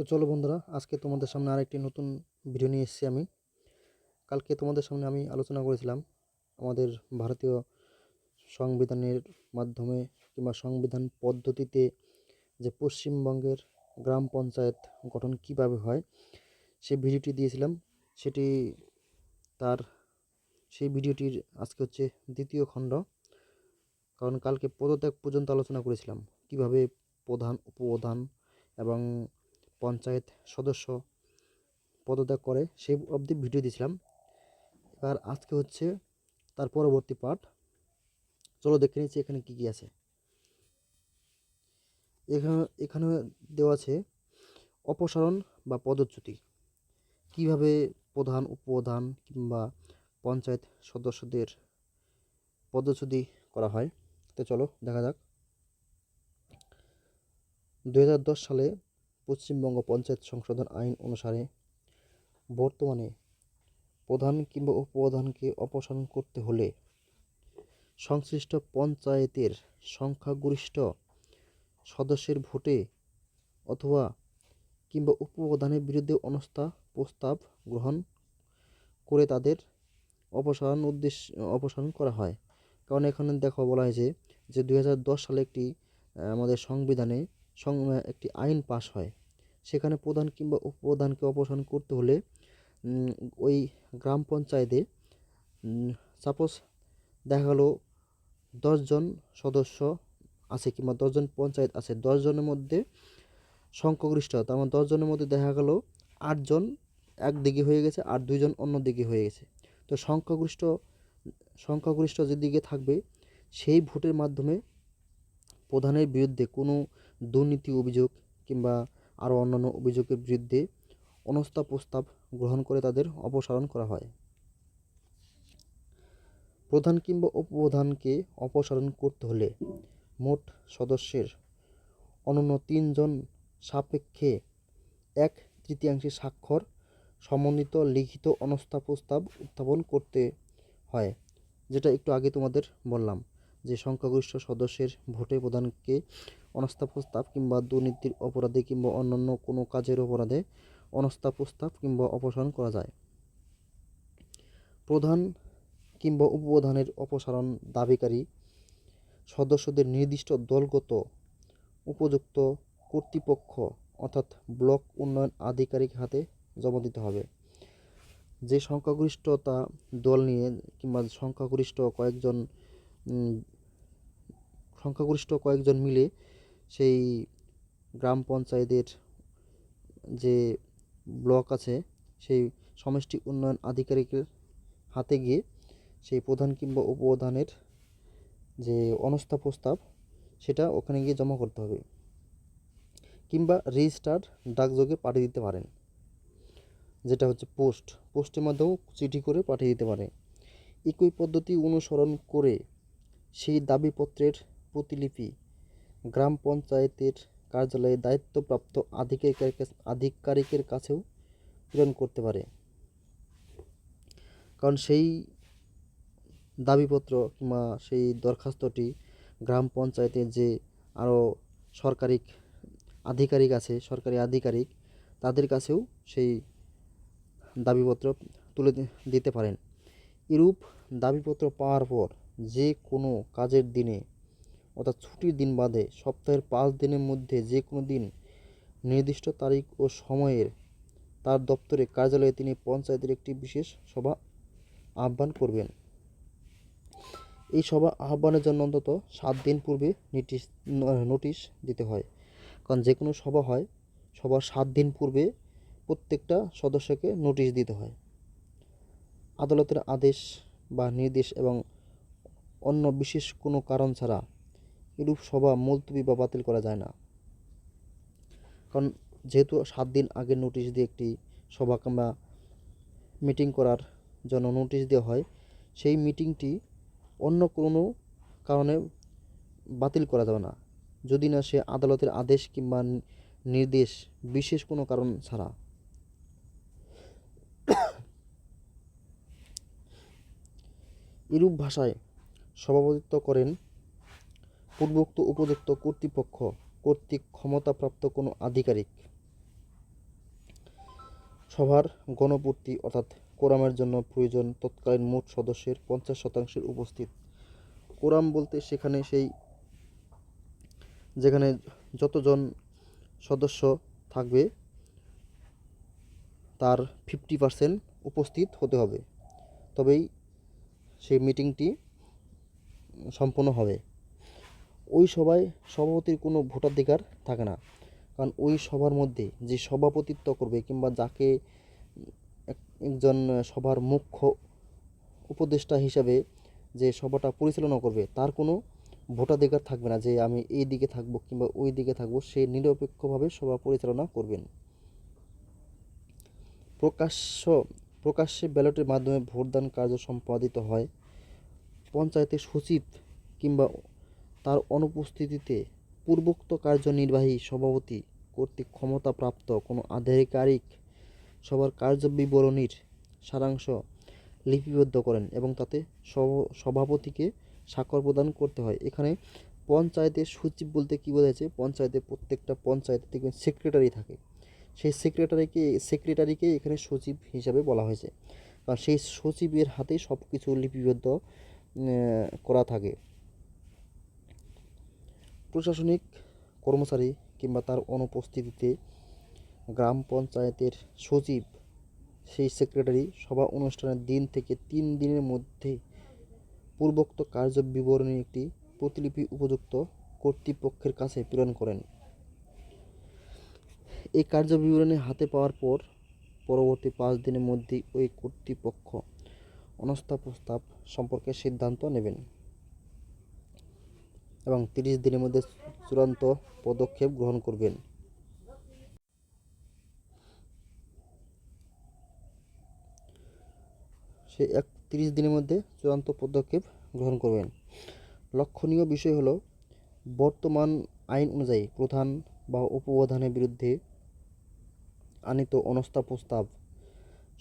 তো চলো বন্ধুরা, আজকে তোমাদের সামনে আরেকটি নতুন ভিডিও নিয়ে এসেছি আমি। কালকে তোমাদের সামনে আমি আলোচনা করেছিলাম আমাদের ভারতীয় সংবিধানের মাধ্যমে কিংবা সংবিধান পদ্ধতিতে যে পশ্চিমবঙ্গের গ্রাম পঞ্চায়েত গঠন কিভাবে হয় সেই ভিডিওটি দিয়েছিলাম। সেটি তার সেই ভিডিওটির আজকে হচ্ছে দ্বিতীয় খণ্ড। কারণ কালকে পদত্যাগ পর্যন্ত আলোচনা করেছিলাম কিভাবে প্রধান, উপপ্রধান এবং পঞ্চায়েত সদস্য পদত্যাগ করে সেই অবধি ভিডিও দিয়েছিলাম। আর আজকে হচ্ছে তার পরবর্তী পার্ট। চলো দেখে নিচ্ছি এখানে কি কি আছে। এখানে দেওয়া আছে অপসারণ বা পদচ্যুতি, কিভাবে প্রধান, উপপ্রধান কিংবা পঞ্চায়েত সদস্যদের পদচ্যুতি করা হয়। তো চলো দেখা যাক। 2010 সালে পশ্চিমবঙ্গ পঞ্চায়েত সংশোধন আইন অনুসারে বর্তমানে প্রধান কিংবা উপপ্রধানকে অপসারণ করতে হলে সংশ্লিষ্ট পঞ্চায়েতের সংখ্যাগরিষ্ঠ সদস্যের ভোটে অথবা কিংবা উপপ্রধানের বিরুদ্ধে অনাস্থা প্রস্তাব গ্রহণ করে তাদের অপসারণ করা হয়। কারণ এখানে দেখো বলা হয়েছে যে 2010 সালে একটি আমাদের সংবিধানে একটি আইন পাস হয়। সেখানে প্রধান কিংবা উপপ্রধানকে অপসারণ করতে হলে ওই গ্রাম পঞ্চায়েতে সাপোজ দেখা গেলো 10 জন সদস্য আছে কিংবা 10 জন পঞ্চায়েত আছে, 10 জনের মধ্যে সংখ্যাগরিষ্ঠ, তার মানে 10 জনের মধ্যে দেখা গেল 8 জন একদিকে হয়ে গেছে আর 2 জন অন্য দিকে হয়ে গেছে। তো সংখ্যাগরিষ্ঠ যেদিকে থাকবে সেই ভোটের মাধ্যমে প্রধানের বিরুদ্ধে কোনো দুর্নীতি অভিযোগ কিংবা আরও অন্যান্য অভিযোগের বিরুদ্ধে অনাস্থা প্রস্তাব গ্রহণ করে তাদের অপসারণ করা হয়। প্রধান কিংবা উপপ্রধানকে অপসারণ করতে হলে মোট সদস্যের অনন্য 3 জন সাপেক্ষে 1/3 স্বাক্ষর সমন্বিত লিখিত অনাস্থা প্রস্তাব উত্থাপন করতে হয়। যেটা একটু আগে তোমাদের বললাম যে সংখ্যাগরিষ্ঠ সদস্যের ভোটে প্রধানকে অনাস্থা প্রস্তাব কিংবা দুর্নীতির অপরাধে কিংবা অন্যান্য কোনো কাজের অপরাধে অনাস্থা প্রস্তাব কিংবা অপসারণ করা যায়। প্রধান কিংবা উপপ্রধানের অপসারণ দাবিকারী সদস্যদের নির্দিষ্ট দলগত উপযুক্ত কর্তৃপক্ষ অর্থাৎ ব্লক উন্নয়ন আধিকারিক হাতে জমা দিতে হবে। যে সংখ্যাগরিষ্ঠতা দল নিয়ে কিংবা সংখ্যাগরিষ্ঠ কয়েকজন মিলে সেই গ্রাম পঞ্চায়েতের যে ব্লক আছে সেই সমষ্টি উন্নয়ন আধিকারিকের হাতে গিয়ে সেই প্রধান কিংবা উপপ্রধানের যে অনাস্থা প্রস্তাব সেটা ওখানে গিয়ে জমা করতে হবে, কিংবা রেজিস্টার্ড ডাকযোগে পাঠিয়ে দিতে পারেন, যেটা হচ্ছে পোস্টের মাধ্যমেও চিঠি করে পাঠিয়ে দিতে পারে। একই পদ্ধতি অনুসরণ করে সেই দাবিপত্রের প্রতিলিপি গ্রাম পঞ্চায়েতের কার্যালয়ে দায়িত্বপ্রাপ্ত আধিকারিকের কাছেও প্রেরণ করতে পারে। কারণ সেই দাবিপত্র কিংবা সেই দরখাস্তটি গ্রাম পঞ্চায়েতের যে আরও সরকারি আধিকারিক তাদের কাছেও সেই দাবিপত্র তুলে দিতে পারেন। এরূপ দাবিপত্র পাওয়ার পর যে কোনো কাজের দিনে অর্থাৎ ছুটির দিন বাদে সপ্তাহের 5 দিনের মধ্যে যে কোনো দিন নির্দিষ্ট তারিখ ও সময়ের তার দপ্তরে কার্যালয়ে তিনি পঞ্চায়েতের একটি বিশেষ সভা আহ্বান করবেন। এই সভা আহ্বানের জন্য অন্তত 7 দিন পূর্বে নোটিশ দিতে হয়। কারণ যে কোনো সভা হয়, সবার 7 দিন পূর্বে প্রত্যেকটা সদস্যকে নোটিশ দিতে হয়। আদালতের আদেশ বা নির্দেশ এবং অন্য বিশেষ কোনো কারণ ছাড়া এরূপ সভা মুলতবি বা বাতিল করা যায় না। কারণ যেহেতু 7 দিন আগে নোটিশ দিয়ে একটি সভা কিংবা মিটিং করার জন্য নোটিশ দেওয়া হয়, সেই মিটিংটি অন্য কোনো কারণে বাতিল করা যাবে না, যদি না সে আদালতের আদেশ কিংবা নির্দেশ বিশেষ কোনো কারণ ছাড়া। এরূপ ভাষায় সভাপতিত্ব করেন পূর্বোক্ত উপযুক্ত কর্তৃপক্ষ কর্তৃক ক্ষমতাপ্রাপ্ত কোনো আধিকারিক। সভার গণপূর্তি অর্থাৎ কোরামের জন্য প্রয়োজন তৎকালীন মোট সদস্যের 50% উপস্থিত। কোরাম বলতে সেখানে যেখানে যতজন সদস্য থাকবে তার 50% উপস্থিত হতে হবে, তবেই সেই মিটিংটি সম্পন্ন হবে। ওই সভায় সভাপতির কোনো ভোটাধিকার থাকে না, কারণ ওই সভার মধ্যে যে সভাপতিত্ব করবে কিংবা যাকে একজন সভার মুখ্য উপদেষ্টা হিসাবে যে সভাটা পরিচালনা করবে তার কোনো ভোটাধিকার থাকবে না যে আমি এই দিকে থাকবো কিংবা ওই দিকে থাকবো। সে নিরপেক্ষভাবে সভা পরিচালনা করবেন। প্রকাশ্যে ব্যালটের মাধ্যমে ভোটদান কার্য সম্পাদিত হয়। পঞ্চায়েতের সচিব কিংবা তার অনুপস্থিতিতে পূর্বোক্ত কার্যনির্বাহী সভাপতি কর্তৃক ক্ষমতাপ্রাপ্ত কোনো আধিকারিক সবার কার্যবিবরণীর সারাংশ লিপিবদ্ধ করেন এবং তাতে সভাপতিকে স্বাক্ষর প্রদান করতে হয়। এখানে পঞ্চায়েতের সচিব বলতে কী বোঝাচ্ছে, পঞ্চায়েতের প্রত্যেকটা পঞ্চায়েতে দেখবেন সেক্রেটারি থাকে, সেই সেক্রেটারিকে এখানে সচিব হিসাবে বলা হয়েছে, কারণ সেই সচিবের হাতে সব কিছু লিপিবদ্ধ করা থাকে। প্রশাসনিক কর্মচারী কিংবা তার অনুপস্থিতিতে গ্রাম পঞ্চায়েতের সচিব সেই সেক্রেটারি সভা অনুষ্ঠানের দিন থেকে 3 দিনের মধ্যে পূর্বোক্ত কার্যবিবরণী একটি প্রতিলিপি উপযুক্ত কর্তৃপক্ষের কাছে প্রেরণ করেন। এই কার্যবিবরণী হাতে পাওয়ার পর পরবর্তী 5 দিনের মধ্যে ওই কর্তৃপক্ষ অনাস্থা প্রস্তাব সম্পর্কে সিদ্ধান্ত নেবেন এবং 30 দিনের মধ্যে চূড়ান্ত পদক্ষেপ গ্রহণ করবেন। সে 30 দিনের মধ্যে চূড়ান্ত পদক্ষেপ গ্রহণ করবেন। লক্ষণীয় বিষয় হলো, বর্তমান আইন অনুযায়ী প্রধান বা উপপ্রধানের বিরুদ্ধে আনীত অনাস্থা প্রস্তাব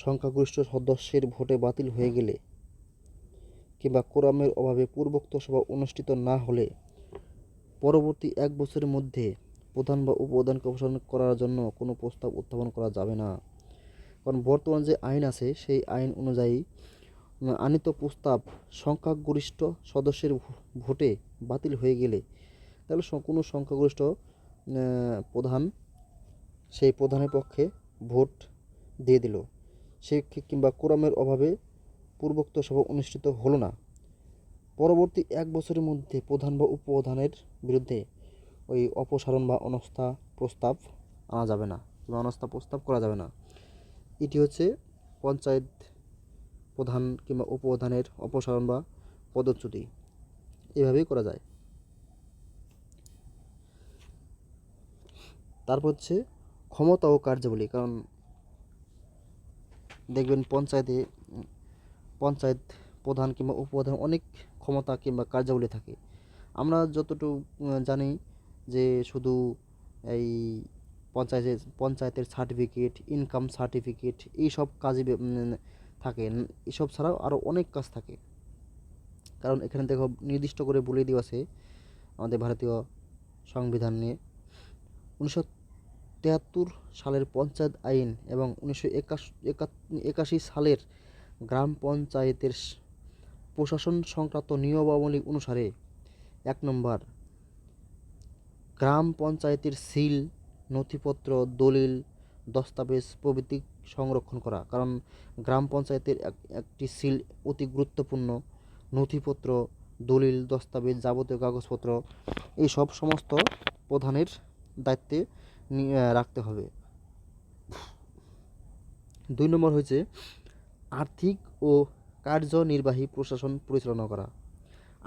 সংখ্যাগরিষ্ঠ সদস্যের ভোটে বাতিল হয়ে গেলে কিংবা কোরামের অভাবে পূর্বোক্ত সভা অনুষ্ঠিত না হলে পরবর্তী 1 বছরের মধ্যে প্রধান বা উপপ্রধানকে অপসারণ করার জন্য কোনো প্রস্তাব উত্থাপন করা যাবে না। কারণ বর্তমান যে আইন আছে সেই আইন অনুযায়ী আনীত প্রস্তাব সংখ্যাগরিষ্ঠ সদস্যের ভোটে বাতিল হয়ে গেলে তাহলে কোনো সংখ্যাগরিষ্ঠ প্রধান সেই প্রধানের পক্ষে ভোট দিয়ে দিল, সে কিংবা কোরামের অভাবে পূর্বোক্ত সভা অনুষ্ঠিত হলো না, পরবর্তী 1 বছরের মধ্যে প্রধান বা উপপ্রধানের বিরুদ্ধে ওই অপসারণ বা অনাস্থা প্রস্তাব আনা যাবে না কিংবা অনাস্থা প্রস্তাব করা যাবে না। এটি হচ্ছে পঞ্চায়েত প্রধান কিংবা উপপ্রধানের অপসারণ বা পদচ্যুতি, এভাবেই করা যায়। তারপর হচ্ছে ক্ষমতা ও কার্যাবলী, কারণ দেখবেন পঞ্চায়েত প্রধান কিংবা উপপ্রধান অনেক ক্ষমতা কিংবা কার্যাবলী থাকে। আমরা যতটুকু জানি যে শুধু এই পঞ্চায়েতের সার্টিফিকেট, ইনকাম সার্টিফিকেট এইসব কাজে থাকে, এসব ছাড়াও আরও অনেক কাজ থাকে। কারণ এখানে দেখো নির্দিষ্ট করে বলে দেওয়া আছে আমাদের ভারতীয় সংবিধান নিয়ে 1973 সালের পঞ্চায়েত আইন এবং 1981 সালের গ্রাম পঞ্চায়েতের প্রশাসন সংক্রান্ত নিয়মাবলী অনুসারে 1 নম্বর, গ্রাম পঞ্চায়েতের সিল, নথিপত্র, দলিল, দস্তাবেজ প্রভৃতি সংরক্ষণ করা। কারণ গ্রাম পঞ্চায়েতের একটি সিল অতি গুরুত্বপূর্ণ, নথিপত্র, দলিল, দস্তাবেজ, যাবতীয় কাগজপত্র এই সব সমস্ত প্রধানের দায়িত্বে রাখতে হবে। 2 নম্বর হচ্ছে আর্থিক ও কার্যনির্বাহী প্রশাসন পরিচালনা করা।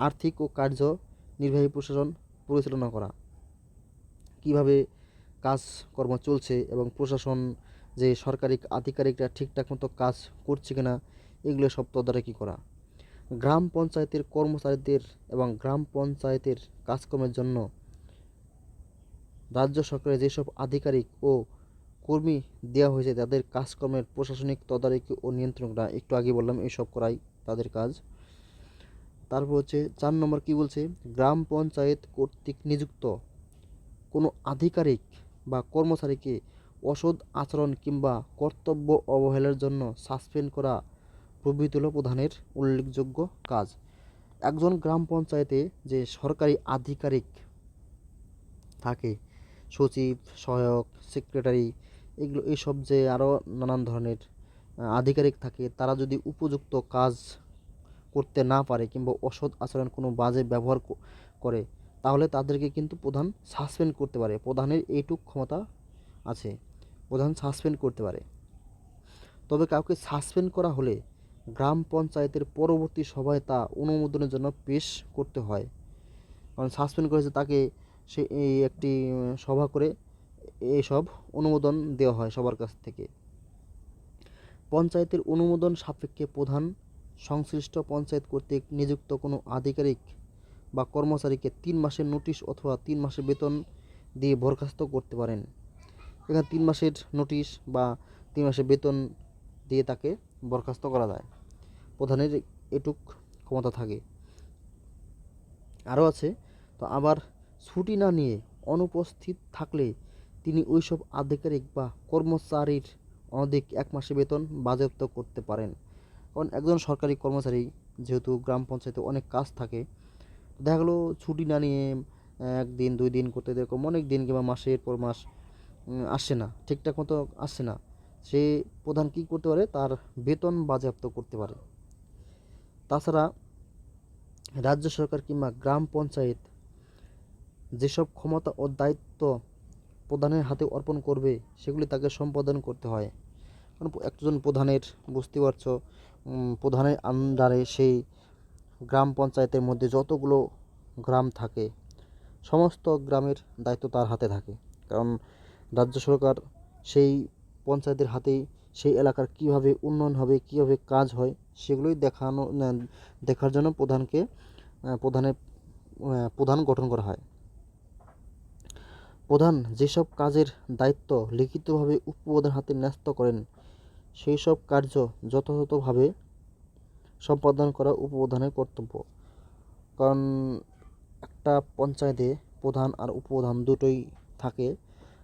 আর্থিক ও কার্যনির্বাহী প্রশাসন পরিচালনা করা, কিভাবে কাজকর্ম চলছে এবং প্রশাসন যে সরকারি আধিকারিকরা ঠিকঠাক মতো কাজ করছে কিনা এগুলো সব তদারকি করা। গ্রাম পঞ্চায়েতের কর্মচারীদের এবং গ্রাম পঞ্চায়েতের কাজকর্মের জন্য রাজ্য সরকারের যেসব আধিকারিক ও কর্মী দেওয়া হয়েছে তাদের কাজকর্মের প্রশাসনিক তদারকি ও নিয়ন্ত্রণ করা। একটু আগে বললাম এইসব করাই তাদের কাজ। তারপর হচ্ছে 4 নম্বর কি বলছে, গ্রাম পঞ্চায়েত কর্তৃক নিযুক্ত কোনো আধিকারিক বা কর্মচারীকে অসৎ আচরণ কিংবা কর্তব্য অবহেলার জন্য সাসপেন্ড করা প্রভৃতি হলো প্রধানের উল্লেখযোগ্য কাজ। একজন গ্রাম পঞ্চায়েতে যে সরকারি আধিকারিক থাকে, সচিব, সহায়ক, সেক্রেটারি, এইসব যে আরও নানান ধরনের আধিকারিক থাকে, তারা যদি উপযুক্ত কাজ করতে না পারে কিংবা অসৎ আচরণ কোনো বাজে ব্যবহার করে, তাহলে তাদেরকে কিন্তু প্রধান সাসপেন্ড করতে পারে। প্রধানের এইটুক ক্ষমতা আছে, প্রধান সাসপেন্ড করতে পারে। তবে কাউকে সাসপেন্ড করা হলে গ্রাম পঞ্চায়েতের পরবর্তী সভায় তা অনুমোদনের জন্য পেশ করতে হয়। কারণ সাসপেন্ড করেছে তাকে, সে এই একটি সভা করে এইসব অনুমোদন দেওয়া হয় সবার কাছ থেকে। পঞ্চায়েতের অনুমোদন সাপেক্ষে প্রধান সংশ্লিষ্ট পঞ্চায়েত কর্তৃক নিযুক্ত কোনো আধিকারিক বা কর্মচারীকে 3 মাসের নোটিশ অথবা 3 মাসের বেতন দিয়ে বরখাস্ত করতে পারেন। এখানে 3 মাসের নোটিশ বা 3 মাসের বেতন দিয়ে তাকে বরখাস্ত করা যায়। প্রধানের এটুক ক্ষমতা থাকে। আরও আছে, তো আবার ছুটি না নিয়ে অনুপস্থিত থাকলে তিনি ওইসব আধিকারিক বা কর্মচারীর অনধিক 1 মাসের বেতন বাজেয়াপ্ত করতে পারেন। কারণ একজন সরকারি কর্মচারী যেহেতু গ্রাম পঞ্চায়েতে অনেক কাজ থাকে, দেখা গেলো ছুটি না নিয়ে 1 দিন 2 দিন করতে এরকম অনেক দিন কিংবা মাসের পর মাস আসছে না, ঠিকঠাক মতো আসছে না, সে প্রধান কী করতে পারে, তার বেতন বাজেয়াপ্ত করতে পারে। তাছাড়া রাজ্য সরকার কিংবা গ্রাম পঞ্চায়েত যেসব ক্ষমতা ও দায়িত্ব প্রধানের হাতে অর্পণ করবে সেগুলি তাকে সম্পাদন করতে হয়। কারণ একজন প্রধানের, বুঝতে পারছো, প্রধানের আন্ডারে সেই গ্রাম পঞ্চায়েতের মধ্যে যতগুলো গ্রাম থাকে সমস্ত গ্রামের দায়িত্ব তার হাতে থাকে। কারণ রাজ্য সরকার সেই পঞ্চায়েতের হাতেই সেই এলাকার কীভাবে উন্নয়ন হবে, কীভাবে কাজ হয় সেগুলোই দেখার জন্য প্রধান গঠন করা হয়। প্রধান যেসব কাজের দায়িত্ব লিখিতভাবে উপপ্রধানের হাতে ন্যস্ত করেন সেই সব কার্য যথাযথভাবে সম্পাদন করা উপপ্রধানের কর্তব্য। কারণ একটা পঞ্চায়েতে প্রধান আর উপপ্রধান দুটোই থাকে।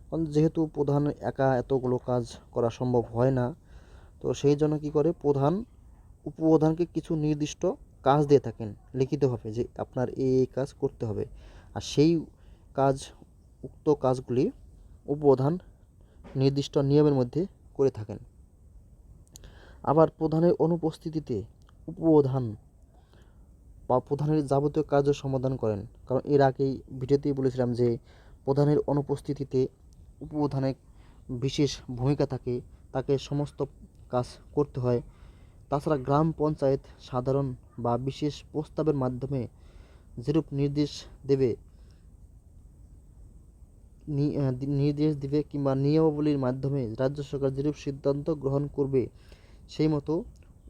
কারণ যেহেতু প্রধান একা এতগুলো কাজ করা সম্ভব হয় না, তো সেই জন্য কী করে, প্রধান উপপ্রধানকে কিছু নির্দিষ্ট কাজ দিয়ে থাকেন লিখিতভাবে, যে আপনার এই কাজ করতে হবে। আর সেই উক্ত কাজগুলি উপপ্রধান নির্দিষ্ট নিয়মের মধ্যে করে থাকেন। আবার প্রধানের অনুপস্থিতিতে উপপ্রধান বা প্রধানের যাবতীয় কার্য সমাধান করেন। কারণ এর আগেই ভিডিওতেই বলেছিলাম যে প্রধানের অনুপস্থিতিতে উপপ্রধানের বিশেষ ভূমিকা থাকে, তাকে সমস্ত কাজ করতে হয়। তাছাড়া গ্রাম পঞ্চায়েত সাধারণ বা বিশেষ প্রস্তাবের মাধ্যমে যেরূপ নির্দেশ দিবে কিংবা নিয়মাবলীর মাধ্যমে রাজ্য সরকার যেরূপ সিদ্ধান্ত গ্রহণ করবে সেই মতো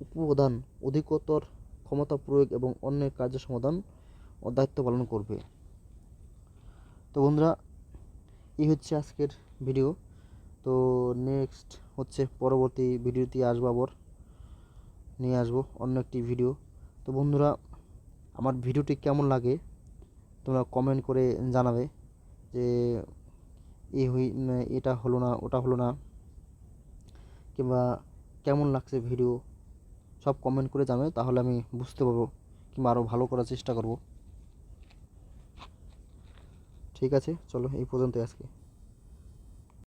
উপপ্রধান অধিকতর ক্ষমতা প্রয়োগ এবং অন্যের কার্য সমাধান ও দায়িত্ব পালন করবে। তো বন্ধুরা, এই হচ্ছে আজকের ভিডিও। তো নেক্সট হচ্ছে পরবর্তী ভিডিওতে নিয়ে আসবো অন্য একটি ভিডিও। তো বন্ধুরা, আমার ভিডিওটি কেমন লাগে তোমরা কমেন্ট করে জানাবে, যে এটা হলো না, ওটা হলো না, কিংবা কেমন লাগছে ভিডিও, সব কমেন্ট করে জানাবে, তাহলে আমি বুঝতে পারবো কিংবা আরও ভালো করার চেষ্টা করব। ঠিক আছে, চলো এই পর্যন্তই আজকে।